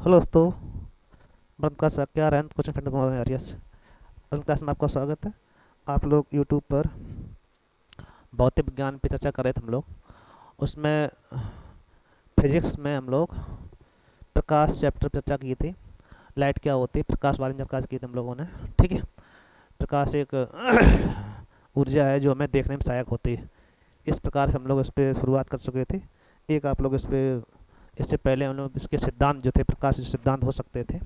Hello दोस्तों। ब्रह्म class क्या रैन coaching friend areas ब्रह्म class में आपका स्वागत है। आप लोग यूट्यूब पर भौतिक विज्ञान पे चर्चा कर रहे थे हम लोग। उसमें फिजिक्स में हम लोग प्रकाश चैप्टर पर चर्चा की थी। लाइट क्या होती है, प्रकाश बारे में चर्चा की थी हम लोगों ने। ठीक है। प्रकाश एक ऊर्जा है जो हमें देखने में सहायक होती है। इस प्रकार से हम लोग इस पर शुरुआत कर चुके थे। एक आप लोग इस पे इससे पहले हम लोग इसके सिद्धांत जो थे, प्रकाश के सिद्धांत हो सकते थे,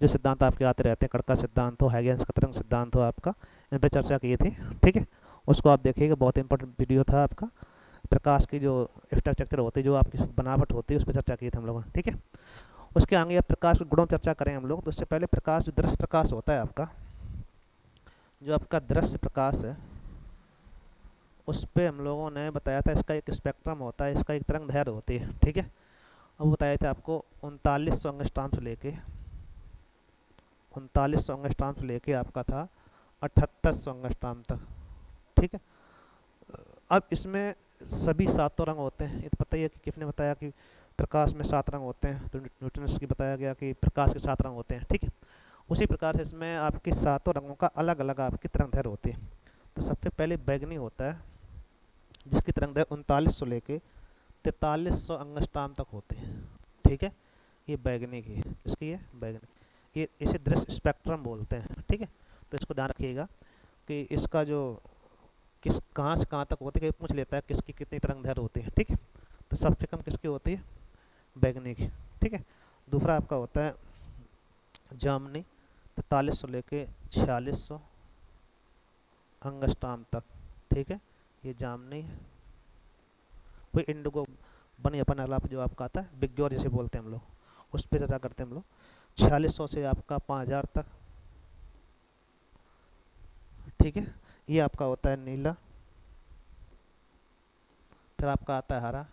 जो सिद्धांत आपके आते रहते हैं, कण का सिद्धांत हो, हाइगेंस का तरंग सिद्धांत हो, आपका इन पर चर्चा की थी। ठीक है। उसको आप देखिएगा, बहुत इंपॉर्टेंट वीडियो था आपका। प्रकाश की जो स्ट्रक्चर होती है, जो आपकी बनावट होती है, उस पर चर्चा की थी हम लोगों ने। ठीक है। उसके आगे अब प्रकाश के गुणों पर चर्चा करें हम लोग। तो उससे पहले प्रकाश, जो दृश्य प्रकाश होता है आपका, जो आपका दृश्य प्रकाश है, उस पर हम लोगों ने बताया था इसका एक स्पेक्ट्रम होता है, इसका एक तरंग दैर्ध्य होती है। ठीक है। अब बताए थे आपको 3900 से लेके 3900 से लेके आपका था 7800 तक। ठीक है। अब इसमें सभी सातों रंग होते हैं। ये तो पता ही है कि किसने बताया कि प्रकाश में 7 रंग होते हैं, तो न्यूटन की बताया गया कि प्रकाश के 7 रंग होते हैं। ठीक है। उसी प्रकार से इसमें आपके सातों रंगों का अलग अलग आपकी तरंग दैर्ध्य होती है। तो सबसे पहले बैगनी होता है, जिसकी तरंग दैर्ध्य 3900 लेके 4300 तक होती है। ठीक है। ये बैगनी की है। इसकी ये बैगनी, ये इसे दृश्य स्पेक्ट्रम बोलते हैं। ठीक है। तो इसको ध्यान रखिएगा कि इसका जो किस कहाँ से कहाँ तक होती है, पूछ लेता है किसकी कितनी तरंग दैर्ध्य होती है। ठीक है। तो सबसे कम किसकी होती है? बैगनी की। ठीक है। दूसरा आपका होता है जामनी, 4300 लेके 4600 अंगस्ट्राम तक। ठीक है। ये जामनी है। कोई इंडिगो बनी अपन अलाप जो आपका आता है बिग जैसे बोलते हैं हम लोग, उस पर चर्चा करते हैं हम लोग। 4600 से आपका 5000 तक। ठीक है। ये आपका होता है नीला। फिर आपका आता है हरा।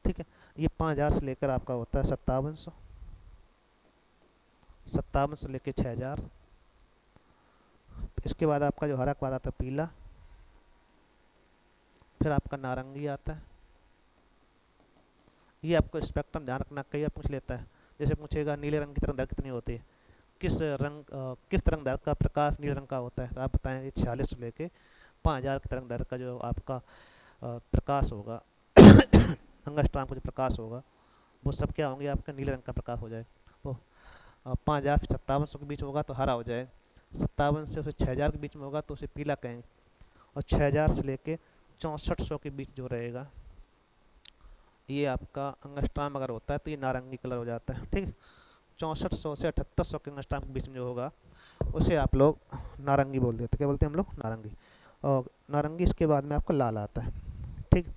ठीक है। ये 5000 से लेकर आपका होता है 5700, 57 से लेकर 6000। इसके बाद आपका जो हरा के बाद आता है पीला। फिर आपका नारंगी आता है। ये आपको स्पेक्ट्रम ध्यान रखना, कई बार पूछ लेता है। जैसे पूछेगा नीले रंग की तरंग दैर्ध्य कितनी होती है, किस तरंग दैर्ध्य का प्रकाश नीले रंग का होता है, तो आप बताएंगे 46 से लेके 5000 की तरंग दैर्ध्य का जो आपका प्रकाश होगा, अंगस्ट्राम का जो प्रकाश होगा, वो सब क्या होंगे, आपका नीले रंग का प्रकाश हो जाए। वो 5000 से 5700 के बीच होगा तो हरा हो जाएगा, 57 से उसे 6000 के बीच में होगा तो उसे पीला कहेंगे, और 6000 से लेके 6400 के बीच जो रहेगा, ये आपका अंगस्ट्राम अगर होता है तो ये नारंगी कलर हो जाता है। ठीक है। 6400 से 7800 के अंगस्ट्राम के बीच में जो होगा, उसे आप लोग नारंगी बोल देते हैं। क्या बोलते हैं हम लोग? नारंगी। और नारंगी इसके बाद में आपका लाल आता है। ठीक।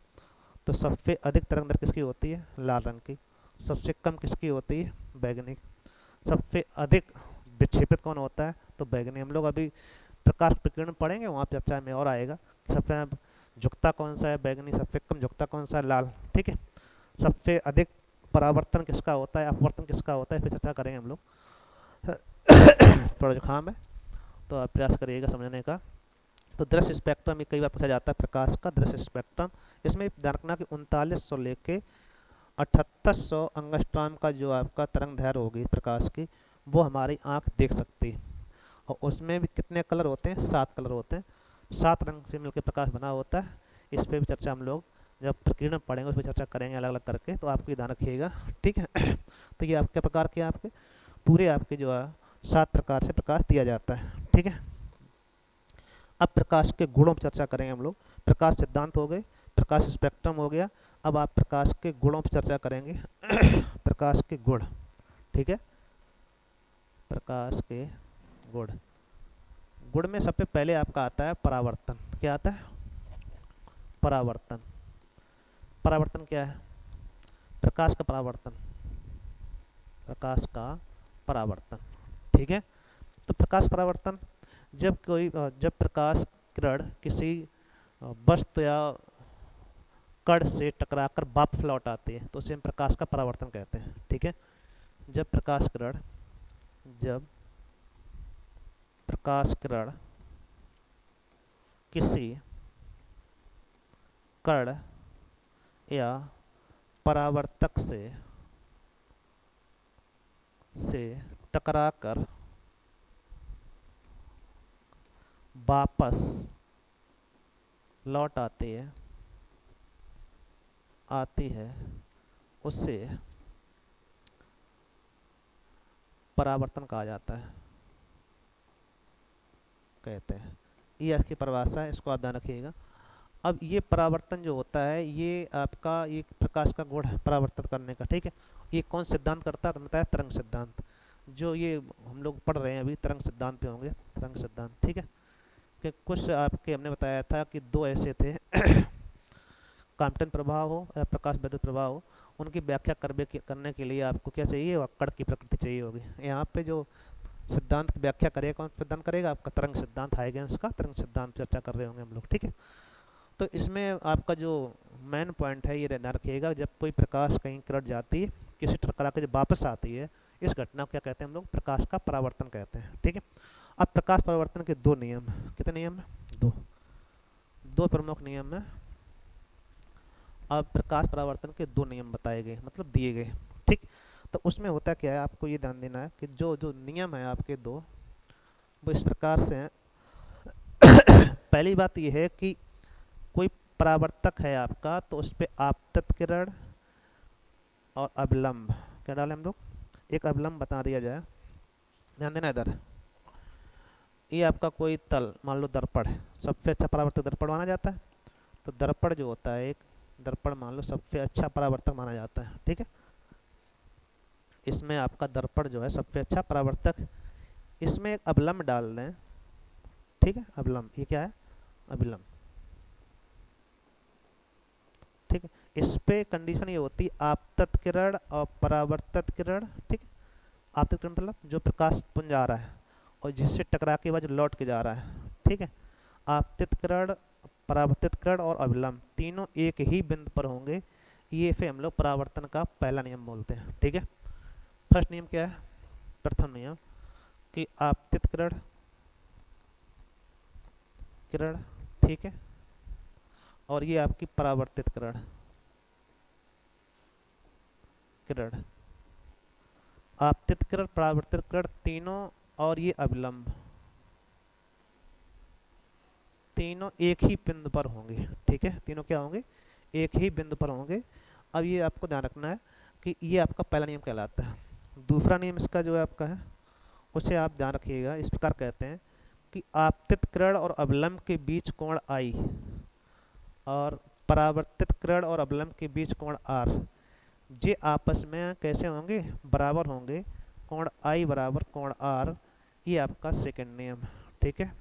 तो सबसे अधिक तरंग दैर्ध्य किसकी होती है? लाल रंग की। सबसे कम किसकी होती है? बैगनी। सबसे अधिक विक्षेपित कौन होता है? तो बैगनी। हम लोग अभी प्रकाश प्रकीर्णन पढ़ेंगे, वहाँ पर चर्चा में और आएगा कि सबसे झुकता कौन सा है? बैगनी। सबसे कम झुकता कौन सा है? लाल। ठीक है। सबसे अधिक परावर्तन किसका होता है, अपवर्तन किसका होता है, फिर चर्चा करेंगे हम लोग। थोड़ा जुकाम है तो आप प्रयास करिएगा समझने का। तो दृश्य स्पेक्ट्रम, ये कई बार पूछा जाता है प्रकाश का दृश्य स्पेक्ट्रम। इसमें ध्यान रखना कि 3900 लेके 7800 अंगस्ट्राम का जो आपका तरंग दैर्ध्य होगी प्रकाश की, वो हमारी आंख देख सकती है। और उसमें भी कितने कलर होते हैं? 7 कलर होते हैं। 7 रंग से मिलकर प्रकाश बना होता है। इस पर भी चर्चा हम लोग जब प्रकीर्णन पढ़ेंगे उस पर चर्चा करेंगे अलग अलग करके, तो आपको ध्यान रखिएगा। ठीक है। तो ये आपके प्रकार के आपके पूरे आपके जो है 7 प्रकार से प्रकाश दिया जाता है। ठीक है। अब प्रकाश के गुणों पर चर्चा करेंगे हम लोग। प्रकाश सिद्धांत हो गए, प्रकाश स्पेक्ट्रम हो गया। अब आप प्रकाश के गुणों पर चर्चा करेंगे। प्रकाश के गुण। ठीक है। प्रकाश के गुण। गुण में सबसे पहले आपका आता है परावर्तन। क्या आता है? परावर्तन। परावर्तन क्या है? प्रकाश का परावर्तन। प्रकाश का परावर्तन। ठीक है। तो प्रकाश परावर्तन, जब प्रकाश किरण किसी वस्तु या कण से टकराकर वापस लौट आती है तो उसे हम प्रकाश का परावर्तन कहते हैं। ठीक है। जब प्रकाश किरण जब प्रकाश किरण किसी कण या परावर्तक से से टकराकर वापस लौट आती है उससे परावर्तन कहा जाता है, कहते हैं। ये इसकी परिभाषा है, इसको आप ध्यान रखिएगा। अब ये परावर्तन जो होता है ये आपका ये प्रकाश का गुण है परावर्तन करने का, ठीक है। ये कौन सिद्धांत करता है? तो बताया तरंग सिद्धांत। जो ये हम लोग पढ़ रहे हैं अभी तरंग सिद्धांत पे होंगे, तरंग सिद्धांत, ठीक है। कि कुछ आपके हमने बताया था कि दो ऐसे थे काम्पटन प्रभाव हो या प्रकाश विद्युत प्रभाव हो, उनकी व्याख्या करने के लिए आपको क्या चाहिए? कण की प्रकृति चाहिए होगी। यहाँ पे जो सिद्धांत की व्याख्या करेगा, कौन सिद्धांत करेगा? आपका तरंग सिद्धांत हाइगेंस का तरंग सिद्धांत चर्चा कर रहे होंगे हम लोग, ठीक है। तो इसमें आपका जो मेन पॉइंट है ये ध्यान रखिएगा, जब कोई प्रकाश कहीं करट जाती है, किसी टकरा के जब वापस आती है, इस घटना को क्या कहते हैं हम लोग? प्रकाश का परावर्तन कहते हैं, ठीक है। अब प्रकाश परावर्तन के दो नियम, कितने नियम? दो, दो प्रमुख नियम है। अब प्रकाश परावर्तन के दो नियम बताए गए, मतलब दिए गए, ठीक। तो उसमें होता क्या है, आपको ये ध्यान देना है कि जो जो नियम है आपके दो, वो इस प्रकार से हैं। पहली बात यह है कि कोई परावर्तक है आपका, तो उस पर आपतित किरण और अविलंब क्या डालें हम लोग? एक अविलंब बता दिया जाए, ध्यान देना इधर। ये आपका कोई तल, मान लो दर्पण है, सबसे अच्छा परावर्तक दर्पण माना जाता है। तो दर्पण जो होता है, एक दर्पण मान लो सबसे अच्छा परावर्तक माना जाता है, ठीक है। इसमें आपका दर्पण जो है सबसे अच्छा परावर्तक, इसमें एक अवलंब डाल दें, ठीक है। अवलंब, ये क्या है? अविलंब, ठीक है। इस पे कंडीशन ये होती है आपतित किरण और परावर्तित किरण, ठीक है। आपतित किरण मतलब जो प्रकाश पुंज आ रहा है और जिससे टकरा के बाद जो लौट के जा रहा है, ठीक है। आपतित किरण, परावर्तित किरण और अविलंब तीनों एक ही बिंदु पर होंगे, ये फिर हम लोग परावर्तन का पहला नियम बोलते हैं, ठीक है। फर्स्ट नियम क्या है? प्रथम नियम कि आपतित किरण, ठीक है, और ये आपकी परावर्तित किरण, आपतित किरण, परावर्तित किरण तीनों और ये अविलंब तीनों एक ही बिंदु पर होंगे, ठीक है। तीनों क्या होंगे? एक ही बिंदु पर होंगे। अब ये आपको ध्यान रखना है कि ये आपका पहला नियम कहलाता है। दूसरा नियम इसका जो है आपका है, उसे आप ध्यान रखिएगा, इस प्रकार कहते हैं कि आपतित किरण और अवलंब के बीच कोण आई और परावर्तित किरण और अवलंब के बीच कोण आर, जे आपस में कैसे होंगे? बराबर होंगे। कोण आई बराबर कोण आर, ये आपका सेकंड नियम, ठीक है।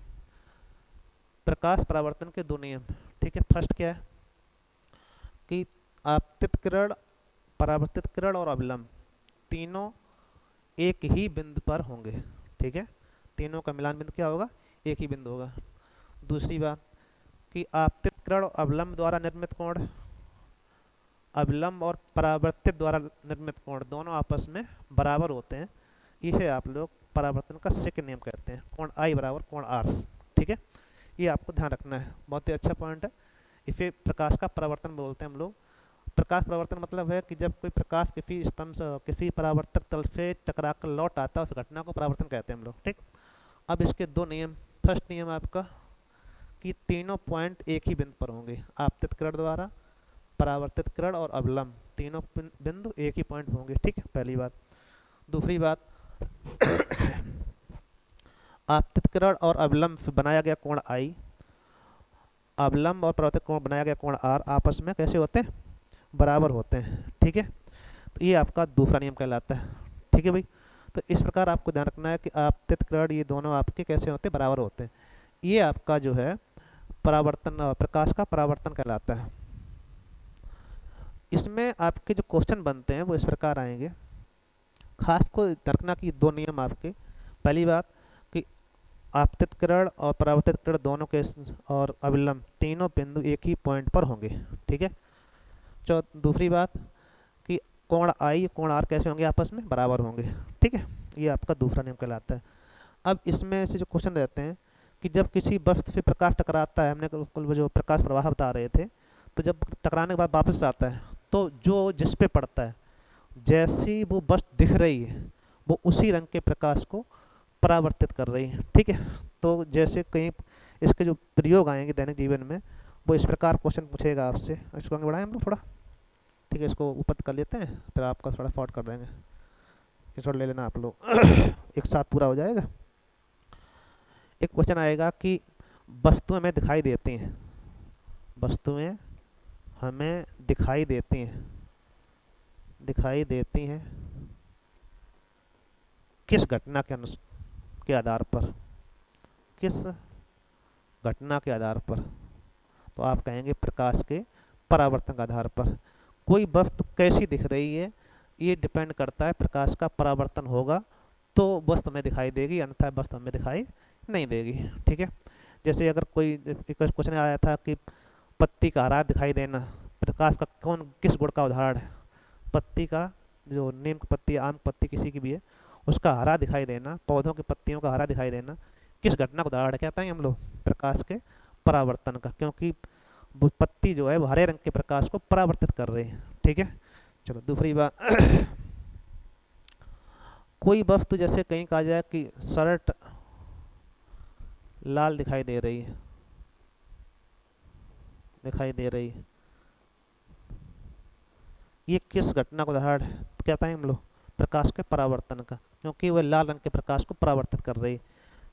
प्रकाश परावर्तन के दो नियम, ठीक है। फर्स्ट क्या है कि आपतित किरण, परावर्तित किरण और अवलंब तीनों एक ही बिंदु पर होंगे, ठीक है। तीनों का मिलान बिंदु क्या होगा? एक ही बिंदु होगा। दूसरी बात कि आपतित किरण और अवलंब द्वारा निर्मित कोण, अविलंब और परावर्तित द्वारा निर्मित कोण दोनों आपस में बराबर होते हैं, इसे आप लोग परावर्तन का सेकंड नियम कहते हैं। कोण आई बराबर कोण आर, ठीक है। ये आपको ध्यान रखना है, बहुत ही अच्छा पॉइंट है। इसे प्रकाश का परावर्तन बोलते हैं हम लोग। प्रकाश परावर्तन मतलब है कि जब कोई प्रकाश किसी स्तंभ से, किसी परावर्तक तल से टकरा कर लौट आता है, उस घटना को परावर्तन कहते हैं हम लोग, ठीक। अब इसके दो नियम, फर्स्ट नियम आपका कि तीनों पॉइंट एक ही बिंदु पर होंगे, आपतित किरण द्वारा, परावर्तित किरण और अवलंब तीनों बिंदु एक ही पॉइंट होंगे, ठीक है, पहली बात। दूसरी बात आपतित किरण और अवलंब से बनाया गया कोण आई, अवलंब और परावर्तित कोण बनाया गया कोण आर आपस में कैसे होते हैं? बराबर होते हैं, ठीक है। तो ये आपका दूसरा नियम कहलाता है, ठीक है भाई। तो इस प्रकार आपको ध्यान रखना है कि आपतित किरण ये दोनों आपके कैसे होते हैं? बराबर होते हैं। ये आपका जो है परावर्तन, प्रकाश का परावर्तन कहलाता है। इसमें आपके जो क्वेश्चन बनते हैं वो इस प्रकार आएंगे, खास को रखना कि दो नियम आपके, पहली बात कि आपतित किरण और परावर्तित किरण दोनों के और अविलंब तीनों बिंदु एक ही पॉइंट पर होंगे, ठीक है। दूसरी बात कि कोण आई कोण आर कैसे होंगे? आपस में बराबर होंगे, ठीक है। ये आपका दूसरा नियम कहलाता है। अब इसमें से जो क्वेश्चन रहते हैं कि जब किसी वस्तु से प्रकाश टकराता है, हमने वो जो प्रकाश प्रवाह बता रहे थे, तो जब टकराने के बाद वापस आता है तो जो जिस पे पड़ता है, जैसी वो वस्तु दिख रही है वो उसी रंग के प्रकाश को परावर्तित कर रही है। ठीक है, तो जैसे कहीं इसके जो प्रयोग आएंगे दैनिक जीवन में, वो इस प्रकार क्वेश्चन पूछेगा आपसे। इसको आगे बढ़ाएं हम लोग थोड़ा। ठीक है, इसको ऊपर कर लेते हैं, फिर आपका थोड़ा फॉर्ट कर देंगे, कि थोड़ा ले लेना आप लोग एक साथ पूरा हो जाएगा। एक क्वेश्चन आएगा कि वस्तुएं हमें दिखाई देती हैं, वस्तुएं हमें दिखाई देती हैं, दिखाई देती हैं किस घटना के आधार पर, किस घटना के आधार पर? तो आप कहेंगे प्रकाश के परावर्तन के आधार पर। कोई वस्तु कैसी दिख रही है ये डिपेंड करता है, प्रकाश का परावर्तन होगा तो वस्तु हमें दिखाई देगी, अन्यथा वस्तु हमें दिखाई नहीं देगी। ठीक है, जैसे अगर कोई एक क्वेश्चन आया था कि पत्ती का हरा दिखाई देना प्रकाश का कौन किस गुण का उदाहरण है? पत्ती का, जो नीम की पत्ती, आम की पत्ती, किसी की भी है, उसका हरा दिखाई देना, पौधों की पत्तियों का हरा दिखाई देना किस घटना का उदाहरण कहते हैं हम लोग? प्रकाश के परावर्तन का, क्योंकि वो पत्ती जो है वो हरे रंग के प्रकाश को परावर्तित कर रही है। ठीक है, चलो दूसरी बात कोई वस्तु जैसे कहीं कहा जाए कि शर्ट लाल दिखाई दे रही है, दिखाई दे रही है, ये किस घटना का उदाहरण है? तो कहता है हम लोग प्रकाश के परावर्तन का, क्योंकि वह लाल रंग के प्रकाश को परावर्तित कर रही है।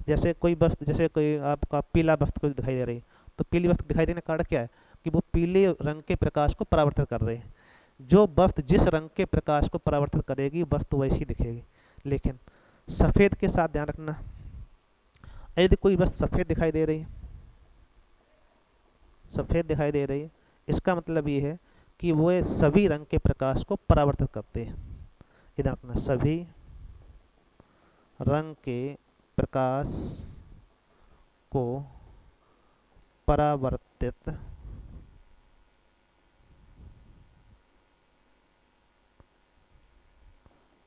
जैसे कोई वस्तु, जैसे कोई आपका पीला वस्तु को दिखाई दे रही है, तो पीली वस्तु दिखाई देने का कारण क्या है? कि वो पीले रंग के प्रकाश को परावर्तित कर रही है। जो वस्तु जिस रंग के प्रकाश को परावर्तित करेगी वस्तु वैसी दिखेगी। लेकिन सफ़ेद के साथ ध्यान रखना, यदि कोई वस्तु सफ़ेद दिखाई दे रही है, सफ़ेद दिखाई दे रही है, इसका मतलब ये है कि वो सभी रंग के प्रकाश को परावर्तित करते हैं। इधर रखना, सभी रंग के प्रकाश को परावर्तित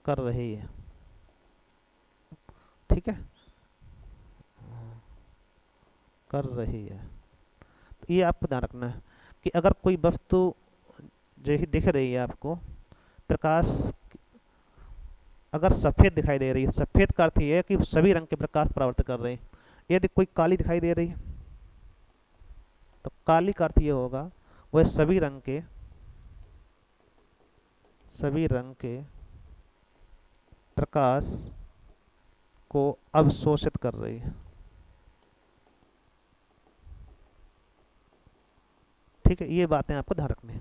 कर रही है। ठीक है, कर रही है। तो ये आपको ध्यान रखना है कि अगर कोई वस्तु जो ही दिख रही है आपको, प्रकाश अगर सफ़ेद दिखाई दे रही है, सफ़ेद का अर्थ ये है कि सभी रंग के प्रकाश परावर्तित कर रहे हैं। यदि कोई काली दिखाई दे रही है तो काली का अर्थ ये होगा वह सभी रंग के प्रकाश को अवशोषित कर रही है। ठीक है, ये बातें आपको ध्यान रखनी है,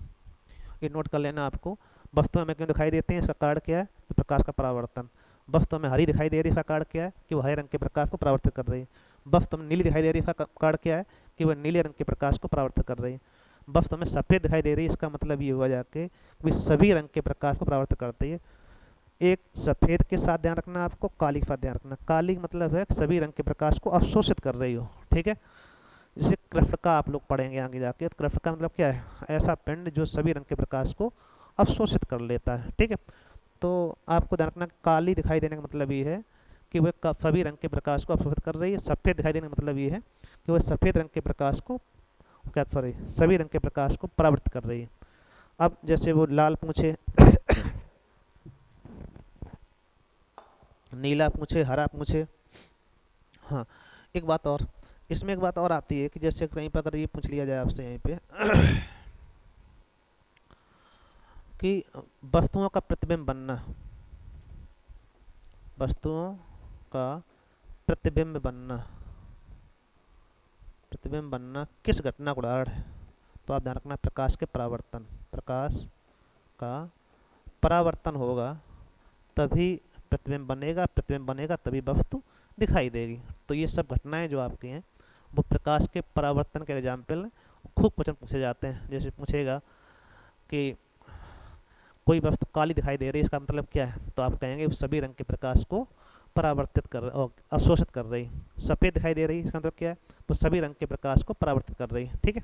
ये नोट कर लेना आपको। वस्तु हमें क्यों दिखाई देते हैं, इसका कारण क्या है? तो प्रकाश का परावर्तन। वस्तु हमें हरी दिखाई दे रही है, इसका कारण क्या है? कि वह हरे रंग के प्रकाश को परावर्तित कर रही है। वस्तु हमें नीली दिखाई दे रही है, इसका कारण क्या है? कि वह नीले रंग के प्रकाश को परावर्तित कर रही है। वस्तु हमें सफ़ेद दिखाई दे रही है, इसका मतलब ये हुआ जाके कि सभी रंग के प्रकाश को परावर्तित करती है। एक सफ़ेद के साथ ध्यान रखना आपको, काली के साथ ध्यान रखना। काली मतलब है सभी रंग के प्रकाश को अवशोषित कर रही हो। ठीक है, जैसे कृष्ण का आप लोग पढ़ेंगे आगे जाके, तो कृष्ण का मतलब क्या है? ऐसा पिंड जो सभी रंग के प्रकाश को अवशोषित कर लेता है। ठीक है, तो आपको ध्यान रखना काली दिखाई देने का मतलब ये है कि वह सभी रंग के प्रकाश को अवशोषित कर रही है। सफ़ेद दिखाई देने का मतलब ये है कि वह सफ़ेद रंग के प्रकाश को क्या, सॉरी, सभी रंग के प्रकाश को परावर्तित कर रही है। अब जैसे वो लाल पूछे नीला पूछे, हरा पूछे। हाँ, एक बात और, इसमें एक बात और आती है कि जैसे कहीं पर अगर ये पूछ लिया जाए आपसे यहीं पे कि वस्तुओं का प्रतिबिंब बनना, वस्तुओं का प्रतिबिंब बनना, प्रतिबिंब बनना किस घटना का उदाहरण है? तो आप ध्यान रखना प्रकाश के परावर्तन, प्रकाश का परावर्तन होगा तभी प्रतिबिंब बनेगा, प्रतिबिंब बनेगा तभी वस्तु दिखाई देगी। तो ये सब घटनाएं जो आपकी हैं वो प्रकाश के परावर्तन के एग्जाम्पल खूब क्वेश्चन पूछे जाते हैं। जैसे पूछेगा कि कोई वस्तु काली दिखाई दे रही है, इसका मतलब क्या है? तो आप कहेंगे सभी रंग के प्रकाश को परावर्तित कर और अवशोषित कर रही। सफ़ेद दिखाई दे रही है, इसका मतलब क्या है? वो सभी रंग के प्रकाश को परावर्तित कर रही है। ठीक है,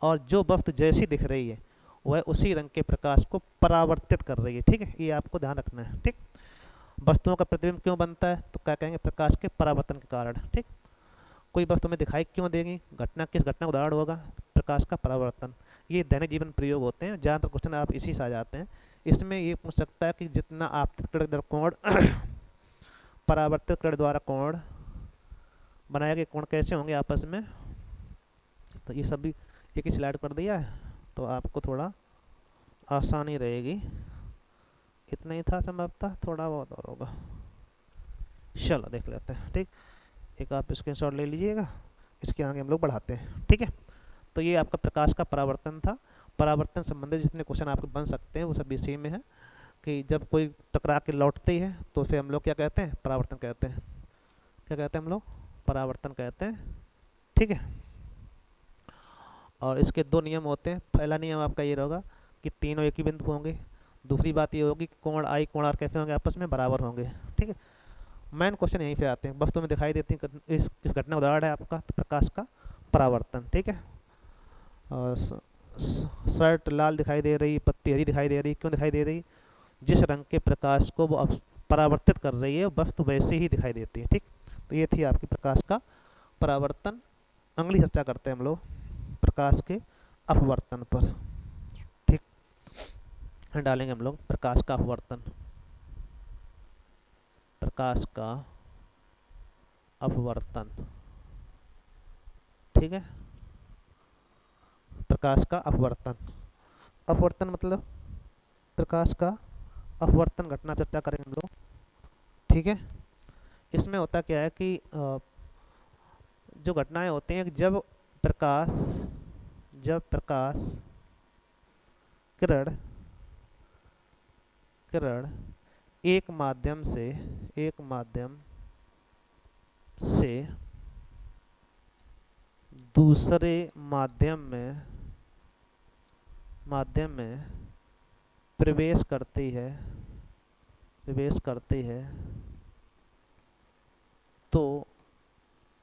और जो वस्तु जैसी दिख रही है वह उसी रंग के प्रकाश को परावर्तित कर रही है। ठीक है, ये आपको ध्यान रखना है। ठीक, वस्तुओं का प्रतिबिंब क्यों बनता है? तो क्या कहेंगे? प्रकाश के परावर्तन के कारण। ठीक, कोई वस्तु में दिखाई क्यों देगी? घटना, किस घटना का उदाहरण होगा? प्रकाश का परावर्तन। ये दैनिक जीवन प्रयोग होते हैं, ज़्यादातर क्वेश्चन आप इसी से आ जाते हैं। इसमें ये पूछ सकता है कि जितना आपतित दृक्कोण परावर्तित किरण द्वारा कोण बनाया गया, कोण कैसे होंगे आपस में। तो ये सभी एक ही स्लाइड कर दिया है, तो आपको थोड़ा आसानी रहेगी। इतना ही था संभवतः, थोड़ा बहुत और होगा। चलो देख लेते हैं, ठीक। एक आप स्क्रीनशॉट ले लीजिएगा, इसके आगे हम लोग बढ़ाते हैं, ठीक है। तो ये आपका प्रकाश का परावर्तन था। परावर्तन संबंधित जितने क्वेश्चन आपके बन सकते हैं वो सब इसी में है, कि जब कोई टकरा के लौटती है तो फिर हम लोग क्या कहते हैं, परावर्तन कहते हैं। क्या कहते हैं हम लोग, परावर्तन कहते हैं, ठीक है। और इसके दो नियम होते हैं। पहला नियम आपका ये रहेगा कि तीनों एक ही बिंदु होंगे। दूसरी बात ये होगी कि कोण आई कोण आर कैसे होंगे, आपस में बराबर होंगे, ठीक है। मेन क्वेश्चन यहीं पे आते हैं, वस्तु में दिखाई देती है। इस घटना उदाहरण है आपका तो प्रकाश का परावर्तन, ठीक है। और शर्ट लाल दिखाई दे रही, पत्ती हरी दिखाई दे रही, क्यों दिखाई दे रही, जिस रंग के प्रकाश को वो परावर्तित कर रही है वस्तु वैसे ही दिखाई देती है, ठीक। तो ये थी आपकी प्रकाश का परावर्तन। अगली चर्चा करते हैं हम लोग प्रकाश के अपवर्तन पर, ठीक। डालेंगे हम लोग प्रकाश का अपवर्तन, प्रकाश का अपवर्तन, ठीक है। प्रकाश का अपवर्तन, अपवर्तन मतलब प्रकाश का अपवर्तन घटना चर्चा करेंगे हम लोग, ठीक है। इसमें होता क्या है कि जो घटनाएं होती हैं, जब प्रकाश किरण एक माध्यम से दूसरे माध्यम में प्रवेश करती है तो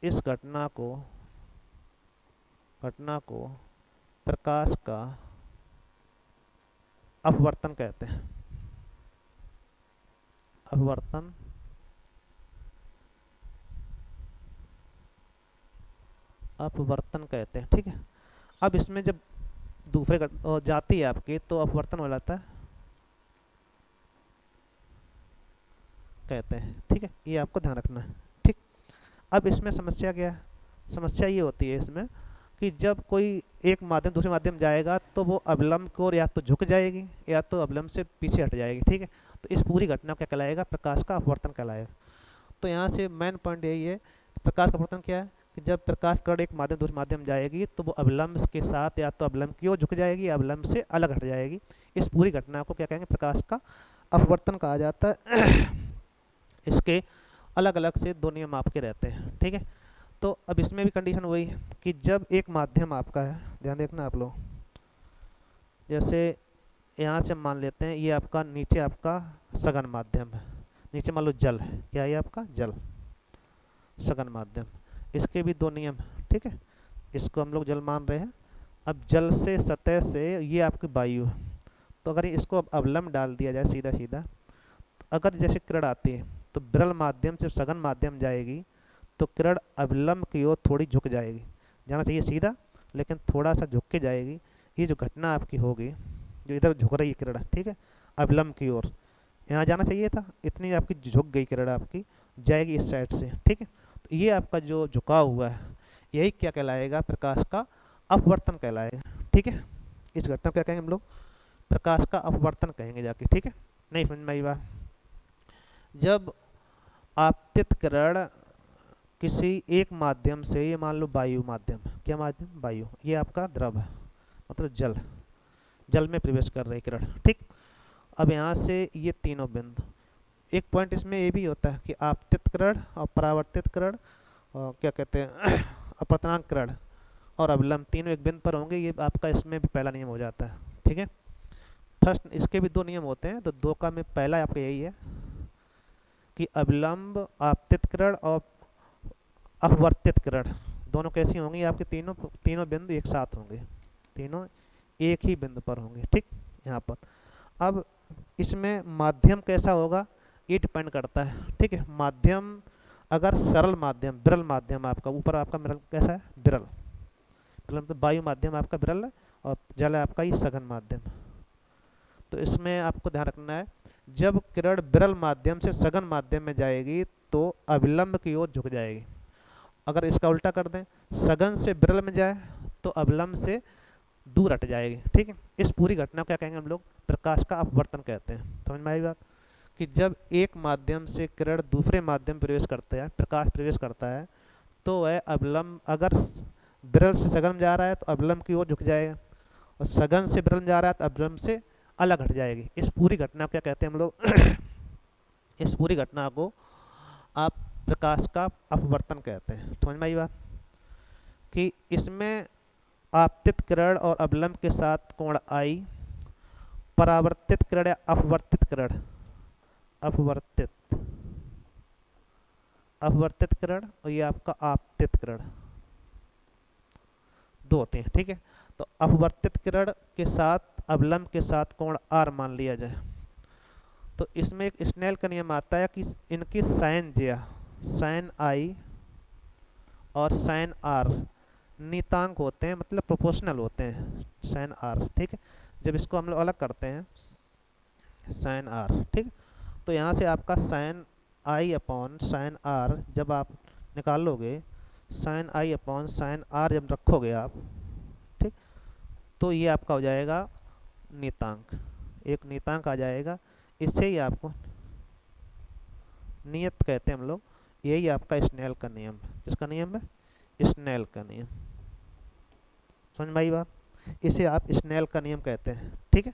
इस घटना को प्रकाश का अपवर्तन कहते हैं। अपवर्तन कहते हैं, ठीक है। अब इसमें जब दूसरे जाती है आपकी तो अपवर्तन हो जाता है, कहते हैं, ठीक है। ये आपको ध्यान रखना है, ठीक। अब इसमें समस्या क्या है, समस्या ये होती है इसमें कि जब कोई एक माध्यम दूसरे माध्यम जाएगा तो वो अवलंब की ओर या तो झुक जाएगी या तो अवलंब से पीछे हट जाएगी, ठीक है। तो इस पूरी घटना को क्या कहलाएगा, प्रकाश का अपवर्तन कहलाएगा। तो यहाँ से मेन पॉइंट यही है, प्रकाश का अपवर्तन क्या है कि जब प्रकाश कण एक माध्यम दूसरे माध्यम जाएगी तो वो अवलंब के साथ या तो अवलंब की ओर झुक जाएगी या अवलंब से अलग हट जाएगी। इस पूरी घटना को क्या कहेंगे, प्रकाश का अपवर्तन कहा जाता है। इसके अलग अलग से दो नियम आपके रहते हैं, ठीक है। तो अब इसमें भी कंडीशन वही है कि जब एक माध्यम आपका है, ध्यान देखना आप लोग, जैसे यहाँ से मान लेते हैं ये आपका नीचे आपका सघन माध्यम है, नीचे मान लो जल है, क्या है आपका जल, सघन माध्यम। इसके भी दो नियम, ठीक है। इसको हम लोग जल मान रहे हैं। अब जल से सतह से ये आपकी वायु है, तो अगर इसको अवलंब डाल दिया जाए सीधा सीधा, तो अगर जैसे किरण आती है तो विरल माध्यम से सघन माध्यम जाएगी तो किरण अवलंब की ओर थोड़ी झुक जाएगी, जाना चाहिए सीधा लेकिन थोड़ा सा झुक के जाएगी। ये जो घटना आपकी होगी, जो इधर झुक रही है किरण, ठीक है, अवलंब की ओर, यहाँ जाना चाहिए था, इतनी आपकी झुक गई किरण आपकी, जाएगी इस साइड से, ठीक है। तो ये आपका जो झुकाव हुआ है यही क्या कहलाएगा, प्रकाश का अपवर्तन कहलाएगा, ठीक है। इस घटना को क्या कहेंगे हम लोग, प्रकाश का अपवर्तन कहेंगे जाके, ठीक है। नहीं समझ में आई बात। जब आपतित किरण किसी एक माध्यम से, ये मान लो वायु माध्यम, क्या माध्यम, वायु, ये आपका द्रव है मतलब जल में प्रवेश कर रही किरण, ठीक। अब यहाँ से ये तीनों बिंदु, एक पॉइंट इसमें ये भी होता है कि आपतित किरण और परावर्तित किरण और क्या कहते हैं अपवर्तनांक किरण और अवलंब तीनों एक बिंदु पर होंगे। ये आपका इसमें भी पहला नियम हो जाता है, ठीक है। फर्स्ट इसके भी दो नियम होते हैं, तो दो का में पहला आपका यही है कि अवलंब आपतित किरण और अपवर्तित किरण दोनों कैसी होंगी आपके, तीनों बिंदु एक साथ होंगे, तीनों एक ही बिंदु पर होंगे, ठीक। यहाँ पर अब इसमें माध्यम कैसा होगा ये डिपेंड करता है, ठीक है। माध्यम अगर सरल माध्यम, विरल माध्यम आपका, ऊपर आपका विरल कैसा है, विरल मतलब वायु माध्यम आपका विरल है और जल है आपका ये सघन माध्यम। तो इसमें आपको ध्यान रखना है, जब किरण विरल माध्यम से सघन माध्यम में जाएगी तो अविलंब की ओर झुक जाएगी। अगर इसका उल्टा कर दें, सघन से विरल में जाए तो अविलंब से दूर हट जाएगी। ठीक है, इस पूरी घटना को क्या कहेंगे हम लोग, प्रकाश का अपवर्तन कहते हैं। समझ में आई बात, कि जब एक माध्यम से किरण दूसरे माध्यम प्रवेश करता है, प्रकाश प्रवेश करता है, तो वह अविलंब, अगर विरल से सघन में जा रहा है तो अविलंब की ओर झुक जाएगा, और सघन से विरल में जा रहा है तो अविलंब से अलग हट जाएगी। इस पूरी घटना को क्या कहते हैं हम लोग इस पूरी घटना को आप प्रकाश का अपवर्तन कहते हैं। समझ में आई बात, कि इसमें आपतित किरण और अवलंब के साथ कोण आई, परावर्तित किरण या अपवर्तित किरण, अपवर्तित अपवर्तित किरण, और ये आपका आपतित किरण, दो होते हैं। ठीक है, तो अपवर्तित किरण के साथ अवलंब के साथ कोण आर मान लिया जाए, तो इसमें एक स्नेल का नियम आता है कि इनकी साइन ज्या, साइन आई और साइन आर नियतांक होते हैं, मतलब प्रोपोर्शनल होते हैं, साइन आर। ठीक है, जब इसको हम लोग अलग करते हैं साइन आर, ठीक, तो यहाँ से आपका sine I upon sine R जब आप निकाल लोगे, sine I upon sine R जब रखोगे आप, ठीक, तो ये आपका हो जाएगा नियतांक, एक नियतांक आ जाएगा। इससे ही आपको नियत कहते हैं हम लोग। यही आपका स्नेल का नियम है। किसका नियम है? स्नेल का नियम। समझ में आई बात, इसे आप स्नेल का नियम कहते हैं। ठीक है।